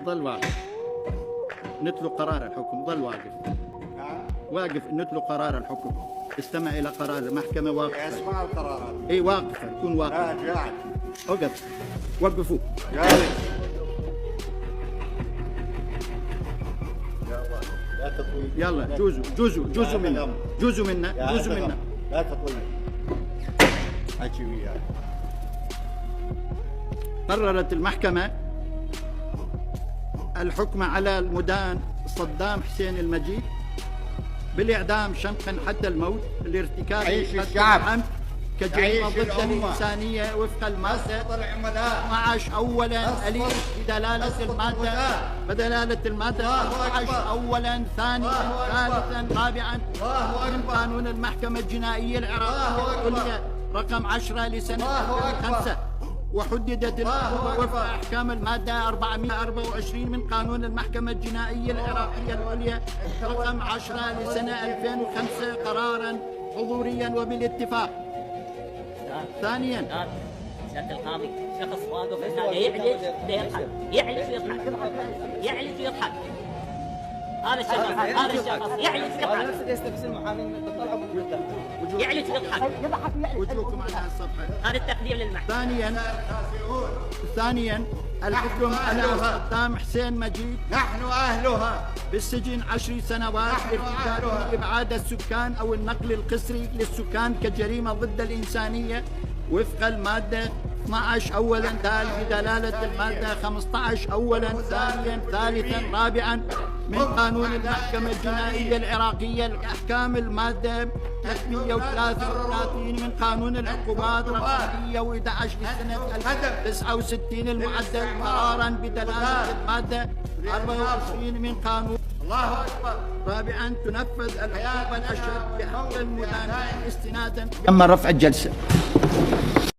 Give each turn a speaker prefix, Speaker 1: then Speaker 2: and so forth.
Speaker 1: ظل واقف نتلو قرار الحكم، ظل واقف واقف نتلو قرار الحكم، استمع إلى قرار المحكمة. واقف
Speaker 2: اسمع القرارات.
Speaker 1: اي واقف، يكون واقف.
Speaker 2: لا قاعد.
Speaker 1: وقف، وقفوا.
Speaker 2: جالس. لا تطويل.
Speaker 1: يلا جوزوا منا، جوزوا منا.
Speaker 2: لا تطويل. حكي وياي.
Speaker 1: قررت المحكمة الحكم على المدان صدام حسين المجيد بالإعدام شنقا حتى الموت لارتكاب الشعب كجريمة ضد الإنسانية وفق المادة 12 أولا أليف بدلالة المادة 12 أولا ثانيا ثالثا رابعا من قانون المحكمة الجنائية العراقية العليا رقم 10 لسنة 2005، وحددت العقوبة وفق أحكام المادة 424 من قانون المحكمة الجنائية العراقية العليا رقم 10 لسنة 2005 قرارا حضوريا وبالاتفاق. ثانيا
Speaker 3: سيادة القاضي شخص واقف هنا يعلج ويضحك. هذا الشخص يعلج ويضحك.
Speaker 1: وجهكم على الصفحة.
Speaker 3: هذا التقدير للمحكمة.
Speaker 1: ثانيا الحكم على صدام حسين مجيد
Speaker 2: نحن أهلها
Speaker 1: بالسجن 10 سنوات لارتكاب إبعاد السكان أو النقل القسري للسكان كجريمة ضد الإنسانية وفق المادة 12 أولا دال بدلالة المادة 15 أولا ثانيا ثالثا رابعا من قانون المحكمة الجنائية العراقية الأحكام المادة 333 من قانون العقوبات رقم 111 لسنة 1969 المعدل قرارا بدلالة المادة 24 من قانون.
Speaker 2: الله أكبر.
Speaker 1: رابعا تنفذ العقوبة الأشد بحق المدان استنادا. تم رفع الجلسة.